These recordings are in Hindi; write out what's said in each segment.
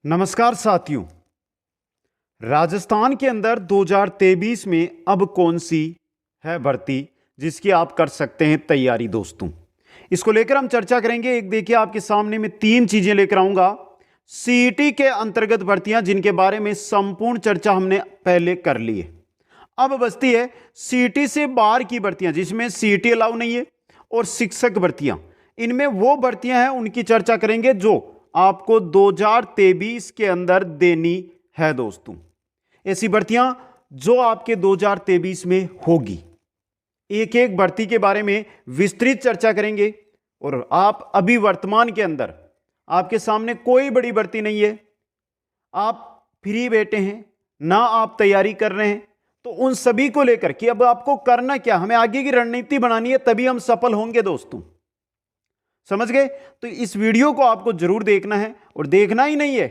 नमस्कार साथियों। राजस्थान के अंदर 2023 में अब कौन सी है भर्ती जिसकी आप कर सकते हैं तैयारी दोस्तों, इसको लेकर हम चर्चा करेंगे। एक देखिए आपके सामने में 3 चीजें लेकर आऊंगा। सीईटी के अंतर्गत भर्तियां जिनके बारे में संपूर्ण चर्चा हमने पहले कर ली है। अब बचती है सीईटी से बाहर की भर्तियां जिसमें सीईटी अलाउ नहीं है और शिक्षक भर्तियां। इनमें वो भर्तियां हैं उनकी चर्चा करेंगे जो आपको 2023 के अंदर देनी है दोस्तों। ऐसी भर्तियां जो आपके 2023 में होगी। एक एक भर्ती के बारे में विस्तृत चर्चा करेंगे। और आप अभी वर्तमान के अंदर आपके सामने कोई बड़ी भर्ती नहीं है, आप फ्री बैठे हैं ना, आप तैयारी कर रहे हैं, तो उन सभी को लेकर कि अब आपको करना क्या, हमें आगे की रणनीति बनानी है, तभी हम सफल होंगे दोस्तों। समझ गए? तो इस वीडियो को आपको जरूर देखना है और देखना ही नहीं है,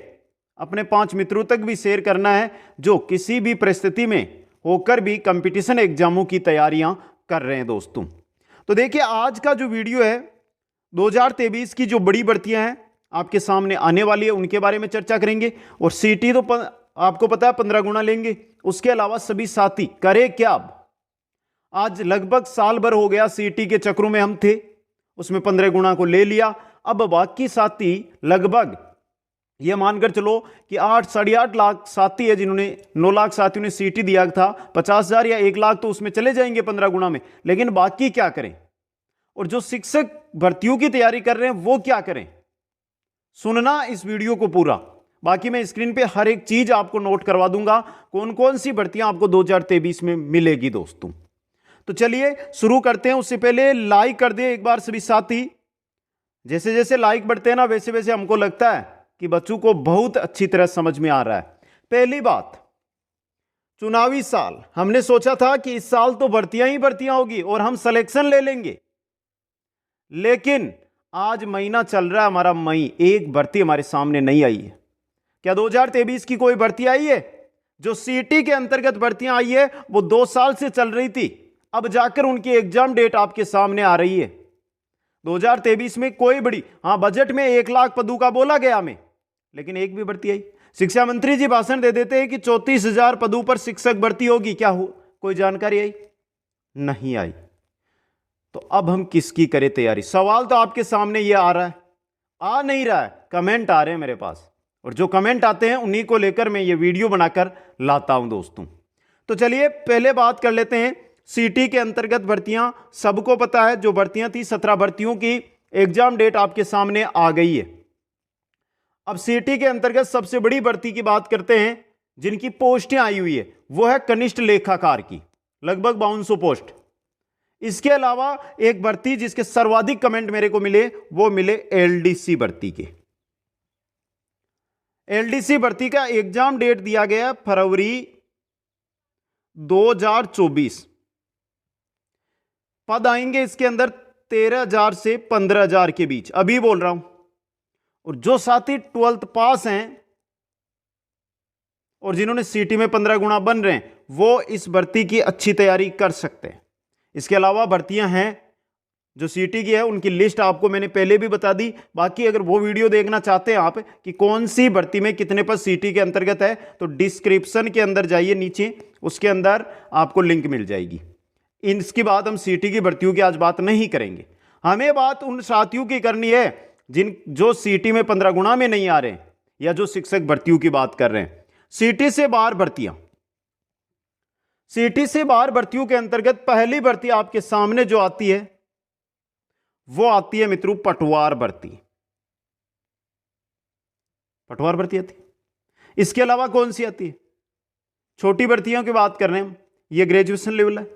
अपने 5 मित्रों तक भी शेयर करना है जो किसी भी परिस्थिति में होकर भी कंपटीशन एग्जामों की तैयारियां कर रहे हैं दोस्तों। तो देखिए आज का जो वीडियो है 2023 की जो बड़ी भर्तियां हैं आपके सामने आने वाली है उनके बारे में चर्चा करेंगे। और सीटी तो आपको पता है 15 गुना लेंगे। उसके अलावा सभी साथी करे क्या। अब आज लगभग साल भर हो गया सीटी के चक्रों में हम थे, उसमें 15 गुना को ले लिया। अब बाकी साथी लगभग ये मानकर चलो कि 8-8.5 लाख साथी है जिन्होंने 9 लाख साथियों ने सीटी दिया था। 50,000 या 1 लाख तो उसमें चले जाएंगे 15 गुना में। लेकिन बाकी क्या करें, और जो शिक्षक भर्तियों की तैयारी कर रहे हैं वो क्या करें, सुनना इस वीडियो को पूरा। बाकी मैं स्क्रीन पे हर एक चीज आपको नोट करवा दूंगा, कौन कौन सी भर्तियां आपको 2023 में मिलेगी दोस्तों। तो चलिए शुरू करते हैं। उससे पहले लाइक कर दे एक बार सभी साथी। जैसे जैसे लाइक बढ़ते हैं ना वैसे वैसे हमको लगता है कि बच्चों को बहुत अच्छी तरह समझ में आ रहा है। पहली बात, चुनावी साल, हमने सोचा था कि इस साल तो भर्तियां ही भर्तियां होगी और हम सिलेक्शन ले लेंगे। लेकिन आज महीना चल रहा है हमारा मई, एक भर्ती हमारे सामने नहीं आई है। क्या 2023 की कोई भर्ती आई है? जो सीटी के अंतर्गत भर्तियां आई है वो 2 साल से चल रही थी, अब जाकर उनकी एग्जाम डेट आपके सामने आ रही है। 2023 में कोई बड़ी, बजट में 1 लाख पदों का बोला गया हमें, लेकिन एक भी भर्ती आई। शिक्षा मंत्री जी भाषण दे देते हैं कि 34,000 पदों पर शिक्षक भर्ती होगी, क्या हो कोई जानकारी आई? नहीं आई। तो अब हम किसकी करें तैयारी? सवाल तो आपके सामने ये आ रहा है, आ नहीं रहा है, कमेंट आ रहे हैं मेरे पास, और जो कमेंट आते हैं उन्हीं को लेकर मैं ये वीडियो बनाकर लाता हूं दोस्तों। तो चलिए पहले बात कर लेते हैं सीटी के अंतर्गत भर्तियां। सबको पता है जो भर्तियां थी 17 भर्तियों की एग्जाम डेट आपके सामने आ गई है। अब सीटी के अंतर्गत सबसे बड़ी भर्ती की बात करते हैं जिनकी पोस्टें आई हुई है, वो है कनिष्ठ लेखाकार की, लगभग 5200 पोस्ट। इसके अलावा एक भर्ती जिसके सर्वाधिक कमेंट मेरे को मिले वो मिले एलडीसी भर्ती के। एलडीसी भर्ती का एग्जाम डेट दिया गया फरवरी 2024। पद आएंगे इसके अंदर 13,000 से 15,000 के बीच, अभी बोल रहा हूं। और जो साथी 12th पास हैं और जिन्होंने सीटी में 15 गुना बन रहे हैं वो इस भर्ती की अच्छी तैयारी कर सकते हैं। इसके अलावा भर्तियां हैं जो सीटी की है, उनकी लिस्ट आपको मैंने पहले भी बता दी। बाकी अगर वो वीडियो देखना चाहते हैं आप कि कौन सी भर्ती में कितने पद सीटी के अंतर्गत है, तो डिस्क्रिप्शन के अंदर जाइए नीचे, उसके अंदर आपको लिंक मिल जाएगी। इसके बाद हम सीटी की भर्तियों की आज बात नहीं करेंगे। हमें बात उन साथियों की करनी है जो सीटी में 15 गुना में नहीं आ रहे या जो शिक्षक भर्तियों की बात कर रहे हैं। सीटी से बाहर भर्तियां, सीटी से बाहर भर्तियों के अंतर्गत पहली भर्ती आपके सामने जो आती है वो आती है मित्रों पटवार भर्ती। पटवार भर्ती आती है। इसके अलावा कौन सी आती है? छोटी भर्तियों की बात कर रहे हैं हम, ये ग्रेजुएशन लेवल है।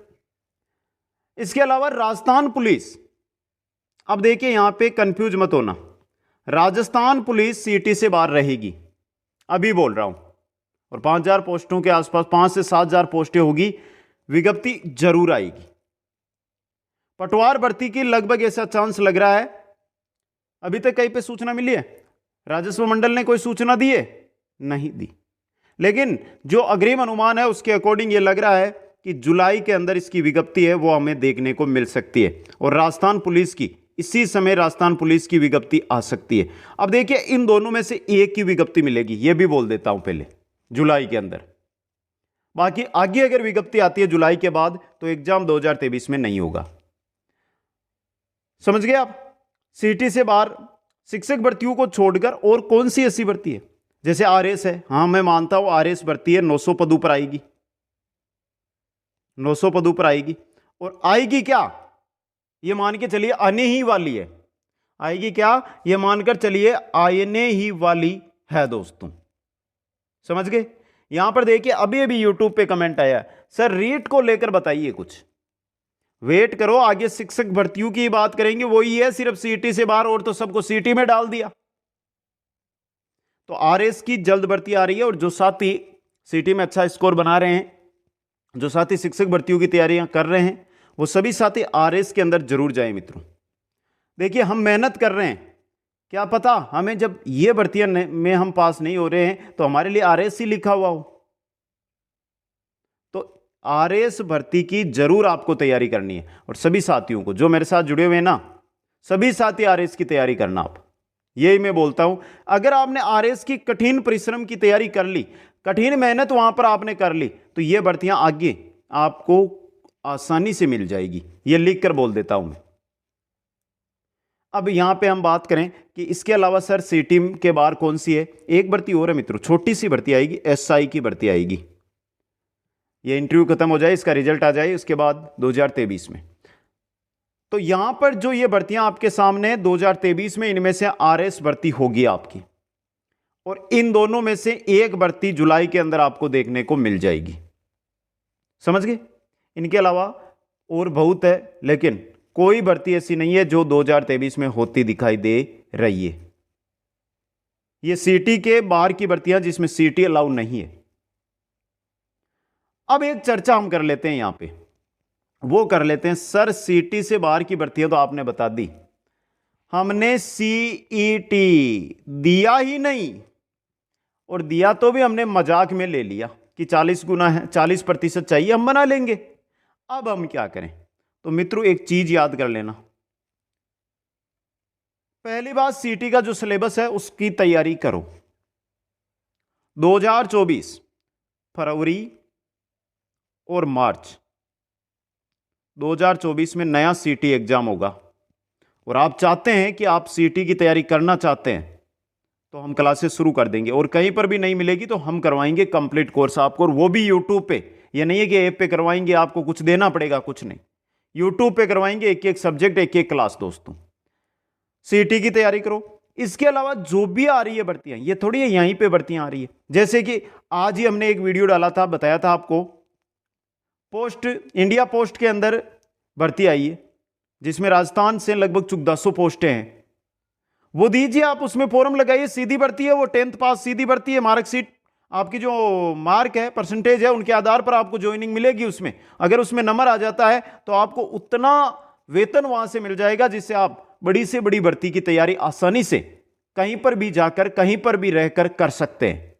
इसके अलावा राजस्थान पुलिस, अब देखिए यहां पे कंफ्यूज मत होना, राजस्थान पुलिस सीटी से बाहर रहेगी, अभी बोल रहा हूं। और 5,000 पोस्टों के आसपास 5 से 7,000 पोस्टें होगी, विज्ञप्ति जरूर आएगी। पटवार भर्ती की लगभग ऐसा चांस लग रहा है, अभी तक कहीं पे सूचना मिली है? राजस्व मंडल ने कोई सूचना दी है? नहीं दी। लेकिन जो अग्रिम अनुमान है उसके अकॉर्डिंग ये लग रहा है कि जुलाई के अंदर इसकी विज्ञप्ति है वो हमें देखने को मिल सकती है। और राजस्थान पुलिस की इसी समय राजस्थान पुलिस की विज्ञप्ति आ सकती है। अब देखिए इन दोनों में से एक की विज्ञप्ति मिलेगी, यह भी बोल देता हूं पहले, जुलाई के अंदर। बाकी आगे अगर विज्ञप्ति आती है जुलाई के बाद तो एग्जाम 2023 में नहीं होगा। समझ गए आप? सीटी से बाहर शिक्षक भर्तियों को छोड़कर और कौन सी ऐसी भर्ती है? जैसे आरएस है, हां मैं मानता हूं आरएस भर्ती है, 900 पदों पर आएगी, 900 पदों पर आएगी। और आएगी क्या, यह मान के चलिए आने ही वाली है। आएगी क्या, यह मानकर चलिए आने ही वाली है दोस्तों। समझ गए? यहां पर देखिए अभी अभी यूट्यूब पे कमेंट आया, सर रीट को लेकर बताइए कुछ। वेट करो, आगे शिक्षक भर्तियों की बात करेंगे, वही है सिर्फ सीटी से बाहर, और तो सबको सीटी में डाल दिया। तो आरएस की जल्द भर्ती आ रही है, और जो साथी सीटी में अच्छा स्कोर बना रहे हैं, जो साथी शिक्षक भर्तियों की तैयारियां कर रहे हैं, वो सभी साथी आरएस के अंदर जरूर जाएं मित्रों। देखिए हम मेहनत कर रहे हैं, क्या पता हमें जब ये भर्तियां में हम पास नहीं हो रहे हैं तो हमारे लिए आरएस ही लिखा हुआ हो। तो आरएस भर्ती की जरूर आपको तैयारी करनी है, और सभी साथियों को जो मेरे साथ जुड़े हुए हैं ना, सभी साथी आरएस की तैयारी करना। आप यही मैं बोलता हूं, अगर आपने आरएस की कठिन परिश्रम की तैयारी कर ली, कठिन मेहनत वहां पर आपने कर ली, तो ये भर्तियां आगे आपको आसानी से मिल जाएगी। ये लिख कर बोल देता हूं मैं। अब यहां पे हम बात करें कि इसके अलावा सर सीटी के बाहर कौन सी है, एक भर्ती और है मित्रों, छोटी सी भर्ती आएगी, एसआई की भर्ती आएगी। ये इंटरव्यू खत्म हो जाए, इसका रिजल्ट आ जाए उसके बाद 2023 में। तो यहां पर जो ये भर्तियां आपके सामने 2023 में, इनमें से आरएस भर्ती होगी आपकी, और इन दोनों में से एक भर्ती जुलाई के अंदर आपको देखने को मिल जाएगी। समझ गए? इनके अलावा और बहुत है, लेकिन कोई भर्ती ऐसी नहीं है जो 2023 में होती दिखाई दे रही है। ये सीटी के बाहर की भर्तियां जिसमें सीटी अलाउ नहीं है। अब एक चर्चा हम कर लेते हैं यहां पे, वो कर लेते हैं, सर सीटी से बाहर की भर्तियां तो आपने बता दी, हमने सीईटी दिया ही नहीं, और दिया तो भी हमने मजाक में ले लिया कि 40 गुना है, 40% चाहिए, हम बना लेंगे। अब हम क्या करें? तो मित्रों एक चीज याद कर लेना, पहली बात सीटी का जो सिलेबस है उसकी तैयारी करो। 2024 फरवरी और मार्च 2024 में नया सीटी एग्जाम होगा, और आप चाहते हैं कि आप सीटी की तैयारी करना चाहते हैं, तो हम क्लासेस शुरू कर देंगे, और कहीं पर भी नहीं मिलेगी तो हम करवाएंगे कंप्लीट कोर्स आपको, और वो भी यूट्यूब पे। ये नहीं है कि ऐप पे करवाएंगे, आपको कुछ देना पड़ेगा, कुछ नहीं, यूट्यूब पे करवाएंगे, एक एक सब्जेक्ट, एक एक क्लास। दोस्तों सीटी की तैयारी करो। इसके अलावा जो भी आ रही है भर्तियां, ये थोड़ी है यहीं पे भर्तियां आ रही है, जैसे कि आज ही हमने एक वीडियो डाला था, बताया था आपको, पोस्ट इंडिया पोस्ट के अंदर भर्ती आई है, जिसमें राजस्थान से लगभग 1400 पोस्टें हैं। वो दीजिए आप, उसमें फॉर्म लगाइए, सीधी भर्ती है वो, 10th पास सीधी भर्ती है, मार्कशीट आपकी जो मार्क है, परसेंटेज है, उनके आधार पर आपको ज्वाइनिंग मिलेगी। उसमें अगर उसमें नंबर आ जाता है तो आपको उतना वेतन वहां से मिल जाएगा जिससे आप बड़ी से बड़ी भर्ती की तैयारी आसानी से कहीं पर भी जाकर, कहीं पर भी रहकर कर सकते हैं।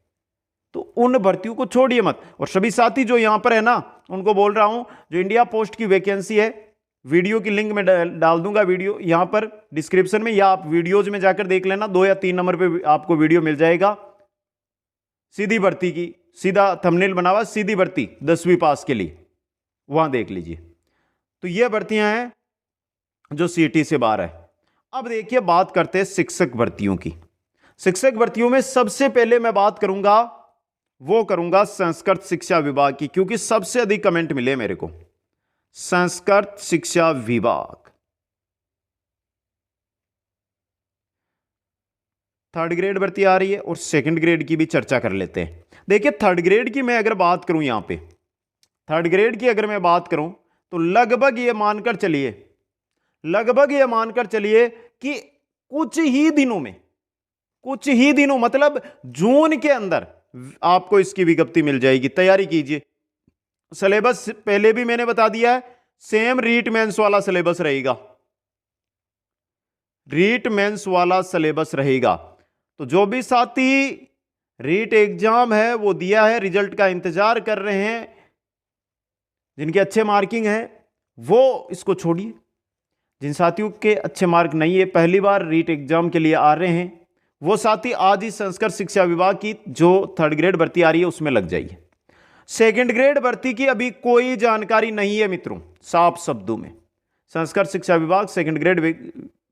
तो उन भर्तियों को छोड़िए मत। और सभी साथी जो यहां पर है ना, उनको बोल रहा हूं, जो इंडिया पोस्ट की वैकेंसी है, वीडियो की लिंक में डाल दूंगा, वीडियो यहां पर डिस्क्रिप्शन में, या आप वीडियोज में जाकर देख लेना, 2 या 3 नंबर पे आपको वीडियो मिल जाएगा सीधी भर्ती की, सीधा थंबनेल बना हुआ, सीधी भर्ती 10वीं पास के लिए, वहां देख लीजिए। तो ये भर्तियां हैं जो सीटी से बाहर है। अब देखिए बात करते हैं शिक्षक भर्तियों की। शिक्षक भर्तियों में सबसे पहले मैं बात करूंगा, वो करूंगा संस्कृत शिक्षा विभाग की, क्योंकि सबसे अधिक कमेंट मिले मेरे को। संस्कृत शिक्षा विभाग 3rd ग्रेड भर्ती आ रही है, और 2nd ग्रेड की भी चर्चा कर लेते हैं। देखिए 3rd ग्रेड की मैं अगर बात करूं, यहां पे 3rd ग्रेड की अगर मैं बात करूं, तो लगभग ये मानकर चलिए कि कुछ ही दिनों मतलब जून के अंदर आपको इसकी विज्ञप्ति मिल जाएगी। तैयारी कीजिए। सिलेबस पहले भी मैंने बता दिया है, सेम रीट मेंस वाला सिलेबस रहेगा। तो जो भी साथी रीट एग्जाम है वो दिया है, रिजल्ट का इंतजार कर रहे हैं, जिनके अच्छे मार्किंग है, वो इसको छोड़िए, जिन साथियों के अच्छे मार्क नहीं है, पहली बार रीट एग्जाम के लिए आ रहे हैं, वो साथी आज ही संस्कृत शिक्षा विभाग की जो 3rd ग्रेड भर्ती आ रही है उसमें लग जाइए। 2nd ग्रेड भर्ती की अभी कोई जानकारी नहीं है मित्रों, साफ शब्दों में संस्कृत शिक्षा विभाग 2nd ग्रेड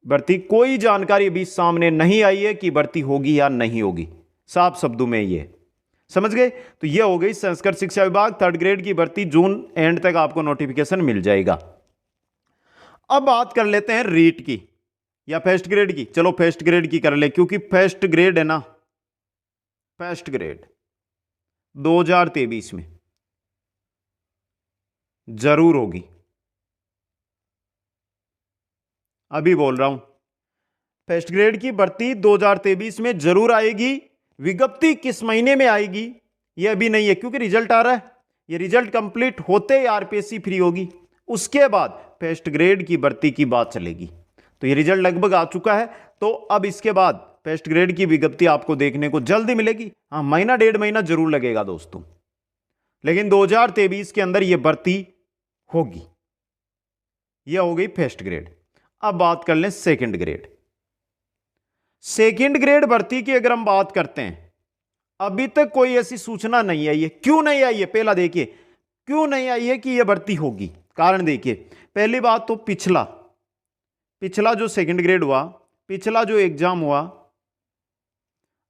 भर्ती कोई जानकारी अभी सामने नहीं आई है कि भर्ती होगी या नहीं होगी, साफ शब्दों में ये समझ गए। तो ये हो गई संस्कृत शिक्षा विभाग 3rd ग्रेड की भर्ती, जून एंड तक आपको नोटिफिकेशन मिल जाएगा। अब बात कर लेते हैं रीट की या फर्स्ट ग्रेड की। चलो फर्स्ट ग्रेड की कर ले, क्योंकि फर्स्ट ग्रेड है ना, फर्स्ट ग्रेड 2023 में जरूर होगी, अभी बोल रहा हूं फर्स्ट ग्रेड की भर्ती 2023 में जरूर आएगी। विज्ञप्ति किस महीने में आएगी यह अभी नहीं है, क्योंकि रिजल्ट आ रहा है। यह रिजल्ट कंप्लीट होते ही आरपीएससी फ्री होगी, उसके बाद फर्स्ट ग्रेड की भर्ती की बात चलेगी। तो ये रिजल्ट लगभग आ चुका है, तो अब इसके बाद फर्स्ट ग्रेड की विज्ञप्ति आपको देखने को जल्दी मिलेगी। हाँ, महीना 1.5 महीना जरूर लगेगा दोस्तों, लेकिन 2023 के अंदर यह भर्ती होगी। यह हो गई फर्स्ट ग्रेड। अब बात कर लें सेकंड ग्रेड। सेकंड ग्रेड भर्ती की अगर हम बात करते हैं, अभी तक कोई ऐसी सूचना नहीं आई है। क्यों नहीं आई है, पहला देखिए क्यों नहीं आई है कि यह भर्ती होगी। कारण देखिए, पहली बात तो पिछला जो सेकंड ग्रेड हुआ, पिछला जो एग्जाम हुआ,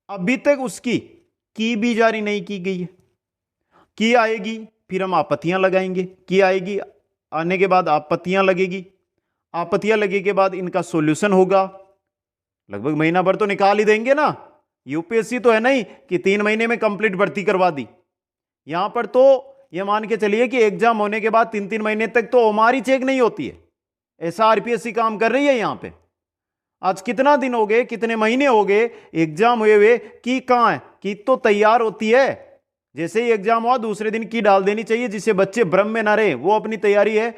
अभी तक उसकी की भी जारी नहीं की गई है। की आएगी फिर हम आपत्तियां लगाएंगे, की आएगी, आने के बाद आपत्तियां लगेगी, आपत्तियां लगे के बाद इनका सॉल्यूशन होगा। लगभग महीना भर तो निकाल ही देंगे ना। यूपीएससी तो है नहीं कि 3 महीने में कंप्लीट भर्ती करवा दी। यहां पर तो ये मान के चलिए कि एग्जाम होने के बाद 3-3 महीने तक तो ओमार ही चेक नहीं होती है। ऐसा आरपीएससी काम कर रही है यहां पे। आज कितना दिन हो गए, कितने महीने हो गए एग्जाम हुए की कहां है? की तो तैयार होती है, जैसे ही एग्जाम हुआ दूसरे दिन की डाल देनी चाहिए, जिससे बच्चे भ्रम में ना रहे। वो अपनी तैयारी है,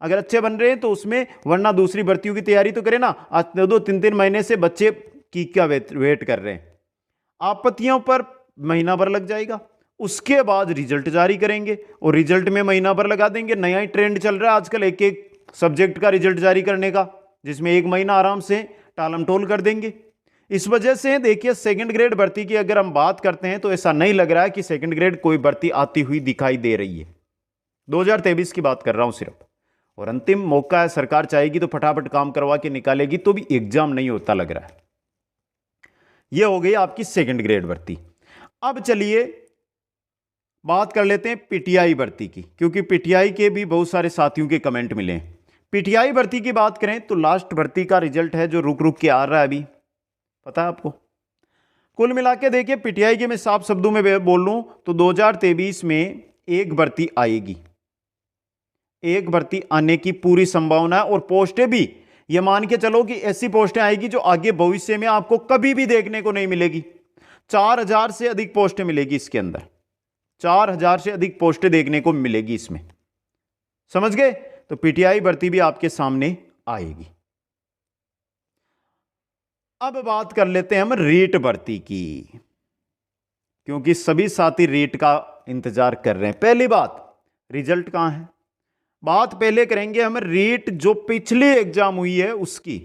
अगर अच्छे बन रहे हैं तो उसमें, वरना दूसरी भर्तियों की तैयारी तो करें ना। आज 2-3 महीने से बच्चे की क्या वेट कर रहे हैं। आपत्तियों पर महीना भर लग जाएगा, उसके बाद रिजल्ट जारी करेंगे और रिजल्ट में महीना भर लगा देंगे। नया ही ट्रेंड चल रहा है आजकल एक एक सब्जेक्ट का रिजल्ट जारी करने का, जिसमें 1 महीना आराम से टालम टोल कर देंगे। इस वजह से देखिए सेकंड ग्रेड भर्ती की अगर हम बात करते हैं तो ऐसा नहीं लग रहा है कि सेकंड ग्रेड कोई भर्ती आती हुई दिखाई दे रही है। 2023 की बात कर रहा हूं सिर्फ, और अंतिम मौका है, सरकार चाहेगी तो फटाफट काम करवा के निकालेगी, तो भी एग्जाम नहीं होता लग रहा है। यह हो गई आपकी सेकंड ग्रेड भर्ती। अब चलिए बात कर लेते हैं पीटीआई भर्ती की, क्योंकि पीटीआई के भी बहुत सारे साथियों के कमेंट मिले हैं। पीटीआई भर्ती की बात करें तो लास्ट भर्ती का रिजल्ट है जो रुक रुक के आ रहा है, अभी पता है आपको। कुल मिला के देखिए पीटीआई के मैं साफ शब्दों में बोल लूं तो 2023 में एक भर्ती आएगी, एक भर्ती आने की पूरी संभावना है। और पोस्टें भी ये मान के चलो कि ऐसी पोस्टें आएगी जो आगे भविष्य में आपको कभी भी देखने को नहीं मिलेगी। 4000 से अधिक पोस्टें मिलेगी इसके अंदर, 4000 से अधिक पोस्टें देखने को मिलेगी इसमें, समझ गए। तो पीटीआई भर्ती भी आपके सामने आएगी। अब बात कर लेते हैं हम रीट भर्ती की, क्योंकि सभी साथी रीट का इंतजार कर रहे हैं। पहली बात, रिजल्ट कहां है। बात पहले करेंगे हम रीट जो पिछली एग्जाम हुई है उसकी,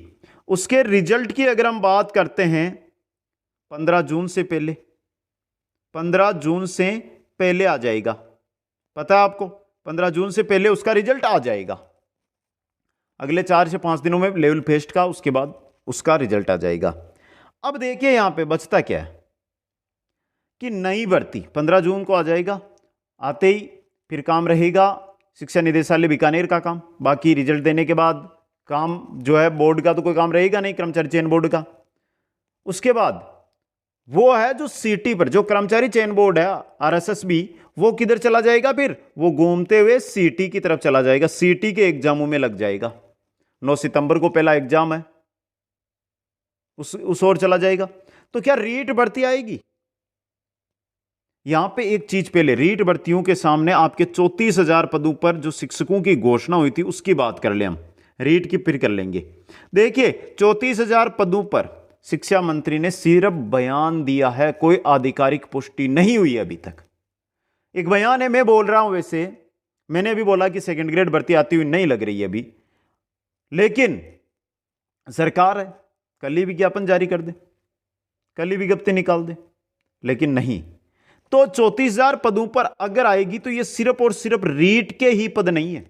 उसके रिजल्ट की अगर हम बात करते हैं 15 जून से पहले, 15 जून से पहले आ जाएगा। पता है आपको, 15 जून से पहले उसका रिजल्ट आ जाएगा। अगले 4 से 5 दिनों में लेवल फेस्ट का, उसके बाद उसका रिजल्ट आ जाएगा। अब देखिए यहां पे बचता क्या है कि नई भर्ती 15 जून को आ जाएगा। आते ही फिर काम रहेगा शिक्षा निदेशालय बीकानेर का काम। बाकी रिजल्ट देने के बाद काम जो है बोर्ड का तो कोई काम रहेगा नहीं, कर्मचारी चयन बोर्ड का। उसके बाद वो है जो सीटी पर, जो कर्मचारी चयन बोर्ड है आरएसएसबी, वो किधर चला जाएगा, फिर वो घूमते हुए सीटी की तरफ चला जाएगा, सीटी के एग्जामों में लग जाएगा। 9 सितंबर को पहला एग्जाम है, उस ओर चला जाएगा। तो क्या रीट भर्ती आएगी? यहां पे एक चीज पहले, रीट भर्तियों के सामने आपके 34,000 पदों पर जो शिक्षकों की घोषणा हुई थी उसकी बात कर ले हम, रीट की फिर कर लेंगे। देखिए 34,000 पदों पर शिक्षा मंत्री ने सिर्फ बयान दिया है, कोई आधिकारिक पुष्टि नहीं हुई अभी तक। एक बयान है, मैं बोल रहा हूं, वैसे मैंने भी बोला कि सेकंड ग्रेड भर्ती आती हुई नहीं लग रही है अभी, लेकिन सरकार है, कल ही विज्ञापन जारी कर दे, कल ही विज्ञप्ति निकाल दे, लेकिन नहीं। तो 34,000 पदों पर अगर आएगी तो ये सिर्फ और सिर्फ रीट के ही पद नहीं है,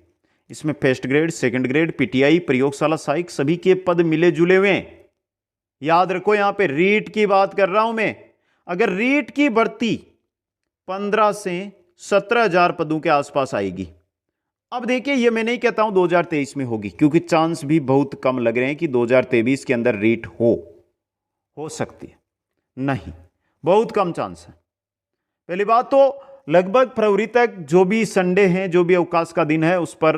इसमें first grade, second grade, PTI, प्रयोगशाला सहायक सभी के पद मिले जुले हुए हैं। याद रखो यहां पे रीट की बात कर रहा हूं मैं। अगर रीट की भर्ती 15 से 17,000 पदों के आसपास आएगी, अब देखिए ये मैं नहीं कहता हूं 2023 में होगी, क्योंकि चांस भी बहुत कम लग रहे हैं कि 2023 के अंदर रीट हो सकती है, नहीं, बहुत कम चांस है। पहली बात तो लगभग फरवरी तक जो भी संडे हैं, जो भी अवकाश का दिन है, उस पर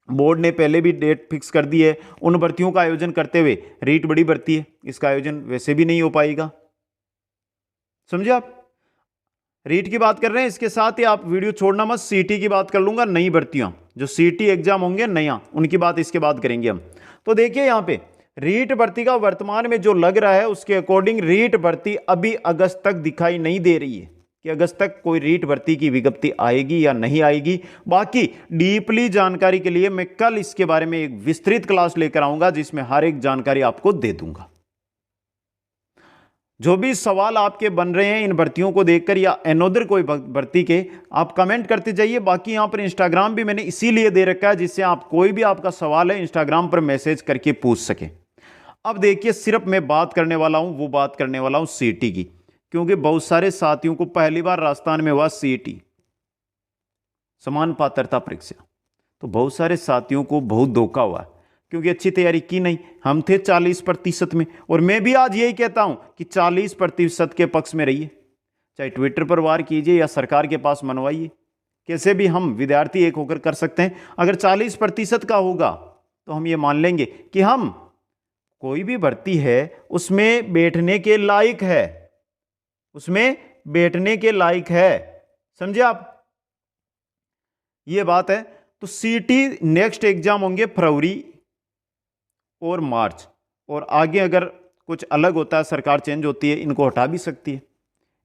बोर्ड ने पहले भी डेट फिक्स कर दी है उन भर्तियों का आयोजन करते हुए। रीट बड़ी भर्ती है, इसका आयोजन वैसे भी नहीं हो पाएगा, समझे आप। रीट की बात कर रहे हैं, इसके साथ ही आप वीडियो छोड़ना मत, सीटी की बात कर लूंगा, नई भर्तियां जो सीटी एग्जाम होंगे नया, उनकी बात इसके बाद करेंगे हम। तो देखिए यहां पे रीट भर्ती का वर्तमान में जो लग रहा है उसके अकॉर्डिंग रीट भर्ती अभी अगस्त तक दिखाई नहीं दे रही है कि अगस्त तक कोई रीट भर्ती की विज्ञप्ति आएगी या नहीं आएगी। बाकी डीपली जानकारी के लिए मैं कल इसके बारे में एक विस्तृत क्लास लेकर आऊंगा, जिसमें हर एक जानकारी आपको दे दूंगा। जो भी सवाल आपके बन रहे हैं इन भर्तियों को देखकर या अनोदर कोई भर्ती के, आप कमेंट करते जाइए। बाकी यहां पर इंस्टाग्राम भी मैंने इसीलिए दे रखा है जिससे आप कोई भी आपका सवाल है इंस्टाग्राम पर मैसेज करके पूछ सके। अब देखिए सिर्फ मैं बात करने वाला हूं, वो बात करने वाला हूं सीटी की, क्योंकि बहुत सारे साथियों को पहली बार राजस्थान में हुआ सीटी समान पात्रता परीक्षा, तो बहुत सारे साथियों को बहुत धोखा हुआ क्योंकि अच्छी तैयारी की नहीं। हम थे 40% में, और मैं भी आज यही कहता हूं कि 40% के पक्ष में रहिए, चाहे ट्विटर पर वार कीजिए या सरकार के पास मनवाइए, कैसे भी हम विद्यार्थी एक होकर कर सकते हैं। अगर 40% का होगा तो हम ये मान लेंगे कि हम कोई भी भर्ती है उसमें बैठने के लायक है, उसमें बैठने के लायक है, समझे आप, ये बात है। तो सीटी नेक्स्ट एग्जाम होंगे फरवरी और मार्च, और आगे अगर कुछ अलग होता है, सरकार चेंज होती है, इनको हटा भी सकती है,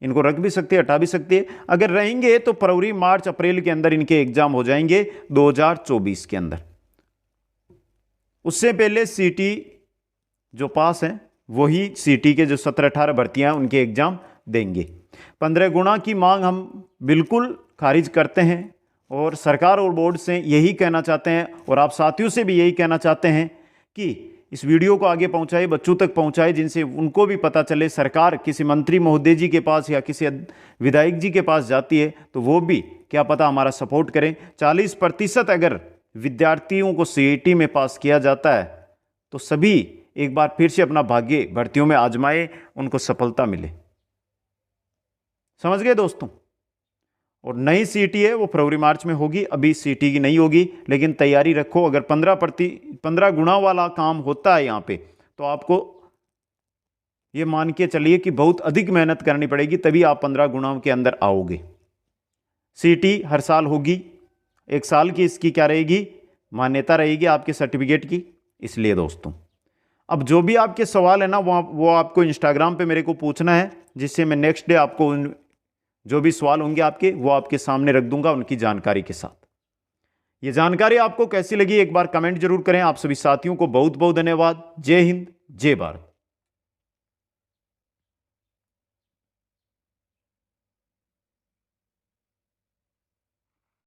इनको रख भी सकती है, हटा भी सकती है। अगर रहेंगे तो फरवरी, मार्च, अप्रैल के अंदर इनके एग्जाम हो जाएंगे 2024 के अंदर। उससे पहले सीटी जो पास हैं वही सीटी के जो 17-18 भर्तियां उनके एग्जाम देंगे। 15 गुना की मांग हम बिल्कुल खारिज करते हैं, और सरकार और बोर्ड से यही कहना चाहते हैं, और आप साथियों से भी यही कहना चाहते हैं कि इस वीडियो को आगे पहुंचाए, बच्चों तक पहुंचाए, जिनसे उनको भी पता चले। सरकार किसी मंत्री महोदय जी के पास या किसी विधायक जी के पास जाती है तो वो भी क्या पता हमारा सपोर्ट करें। 40% अगर विद्यार्थियों को सीईटी में पास किया जाता है तो सभी एक बार फिर से अपना भाग्य भर्तियों में आजमाए, उनको सफलता मिले, समझ गए दोस्तों। और नई सीटी है वो फरवरी मार्च में होगी, अभी सीटी की नहीं होगी, लेकिन तैयारी रखो। अगर 15 गुना वाला काम होता है यहाँ पे, तो आपको ये मान के चलिए कि बहुत अधिक मेहनत करनी पड़ेगी, तभी आप 15 गुना के अंदर आओगे। सीटी हर साल होगी, 1 साल की इसकी क्या रहेगी, मान्यता रहेगी आपके सर्टिफिकेट की। इसलिए दोस्तों अब जो भी आपके सवाल है ना, वो आपको इंस्टाग्राम पे मेरे को पूछना है, जिससे मैं नेक्स्ट डे आपको जो भी सवाल होंगे आपके वो आपके सामने रख दूंगा उनकी जानकारी के साथ। ये जानकारी आपको कैसी लगी एक बार कमेंट जरूर करें। आप सभी साथियों को बहुत बहुत धन्यवाद। जय हिंद, जय भारत।